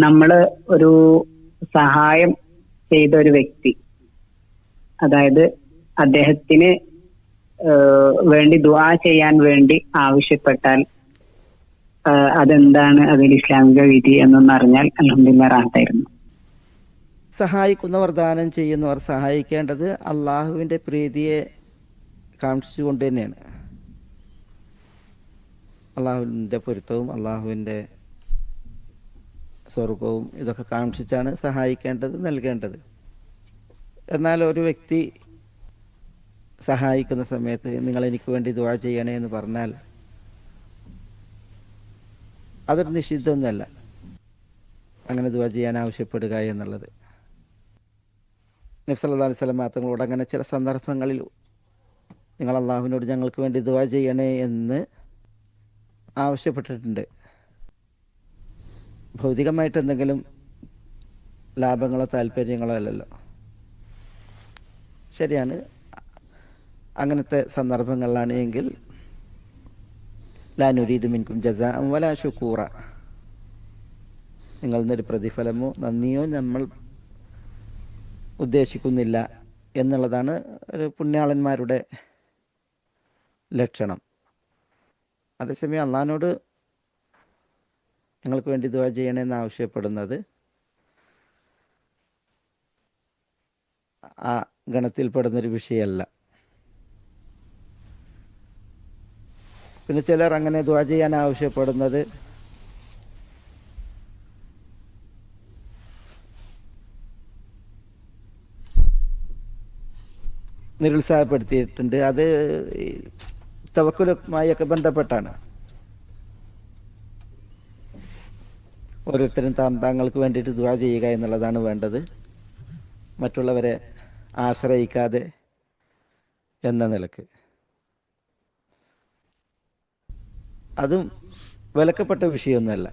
നമ്മള് ഒരു സഹായം ചെയ്ത ഒരു വ്യക്തി, അതായത് അദ്ദേഹത്തിന് വേണ്ടി ദുആ ചെയ്യാൻ വേണ്ടി ആവശ്യപ്പെട്ടാൽ അതെന്താണ് അതിൽ ഇസ്ലാമിക വിധി എന്നൊന്ന് അറിഞ്ഞാൽ അൽഹംദുലില്ലാഹ് റാഹത്തായിരുന്നു. സഹായിക്കുന്നവർ, ദാനം ചെയ്യുന്നവർ സഹായിക്കേണ്ടത് അള്ളാഹുവിൻ്റെ പ്രീതിയെ കാക്ഷിച്ചുകൊണ്ട് തന്നെയാണ്. അള്ളാഹുവിൻ്റെ പൊരുത്തവും അള്ളാഹുവിൻ്റെ സ്വർഗവും ഇതൊക്കെ കാക്ഷിച്ചാണ് സഹായിക്കേണ്ടത്, നൽകേണ്ടത്. എന്നാൽ ഒരു വ്യക്തി സഹായിക്കുന്ന സമയത്ത് നിങ്ങൾ എനിക്ക് വേണ്ടി ദുആ ചെയ്യണേ എന്ന് പറഞ്ഞാൽ അതൊരു നിഷിദ്ധമൊന്നുമല്ല, അങ്ങനെ ദുആ ചെയ്യാൻ ആവശ്യപ്പെടുക എന്നുള്ളത്. നബി സല്ലല്ലാഹു അലൈഹി വസല്ലം തങ്ങളോട് അങ്ങനെ ചില സന്ദർഭങ്ങളിൽ നിങ്ങൾ അള്ളാഹുവിനോട് ഞങ്ങൾക്ക് വേണ്ടി ദുആ ചെയ്യണേ എന്ന് ആവശ്യപ്പെട്ടിട്ടുണ്ട്. ഭൗതികമായിട്ട് എന്തെങ്കിലും ലാഭങ്ങളോ താല്പര്യങ്ങളോ അല്ലല്ലോ. ശരിയാണ്, അങ്ങനത്തെ സന്ദർഭങ്ങളിലാണ് എങ്കിൽ ലാ നുരീദു മിൻകും ജസാഅൻ വലാ ശുകൂറ, നിങ്ങളിൽ നിന്നൊരു പ്രതിഫലമോ നന്ദിയോ നമ്മൾ ഉദ്ദേശിക്കുന്നില്ല എന്നുള്ളതാണ് ഒരു പുണ്യാളന്മാരുടെ ലക്ഷണം. അതേസമയം അള്ളാഹിനോട് ഞങ്ങൾക്ക് വേണ്ടി ദുആ ചെയ്യണമെന്ന് ആവശ്യപ്പെടുന്നത് ആ ഗണത്തിൽപ്പെടുന്നൊരു വിഷയമല്ല. പിന്നെ ചിലർ അങ്ങനെ ദുആ ചെയ്യാൻ ആവശ്യപ്പെടുന്നത് നിരുത്സാഹപ്പെടുത്തിയിട്ടുണ്ട്. അത് തവക്കുലുമായൊക്കെ ബന്ധപ്പെട്ടാണ്. ഓരോരുത്തരും താങ്കൾക്ക് വേണ്ടിയിട്ട് ദുആ ചെയ്യുക എന്നുള്ളതാണ് വേണ്ടത്, മറ്റുള്ളവരെ ആശ്രയിക്കാതെ എന്ന നിലക്ക്. അതും വിലക്കപ്പെട്ട വിഷയമൊന്നുമല്ല,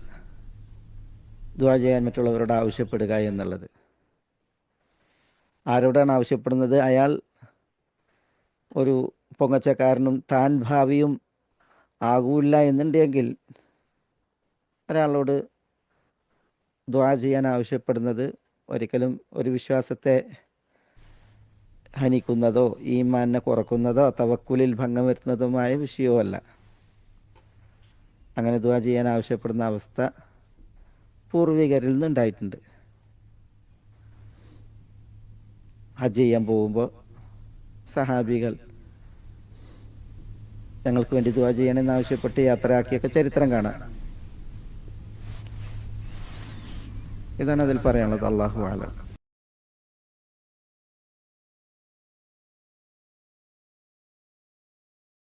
ദുആ ചെയ്യാൻ മറ്റുള്ളവരോട് ആവശ്യപ്പെടുക എന്നുള്ളത്. ആരോടാണ് ആവശ്യപ്പെടുന്നത്? അയാൾ ഒരു പൊങ്ങച്ചക്കാരനും താൻ ഭാവിയും ആകൂല്ല എന്നുണ്ടെങ്കിൽ ഒരാളോട് ദുആ ചെയ്യാൻ ആവശ്യപ്പെടുന്നത് ഒരിക്കലും ഒരു വിശ്വാസത്തെ ഹനിക്കുന്നതോ ഈമാനിനെ കുറക്കുന്നതോ തവക്കുലിൽ ഭംഗം വരുന്നതുമായ വിഷയമല്ല. അങ്ങനെ ദുആ ചെയ്യാൻ ആവശ്യപ്പെടുന്ന അവസ്ഥ പൂർവികരിൽ നിന്നുണ്ടായിട്ടുണ്ട്. ഹജ്ജ് ചെയ്യാൻ പോകുമ്പോൾ സഹാബികൾ ഞങ്ങൾക്ക് വേണ്ടി ദുആ ചെയ്യണമെന്ന് ആവശ്യപ്പെട്ട് യാത്രയാക്കിയൊക്കെ ചരിത്രം കാണാം. ഇതാണ് അതിൽ പറയാനുള്ളത്. അല്ലാഹു അഅലം.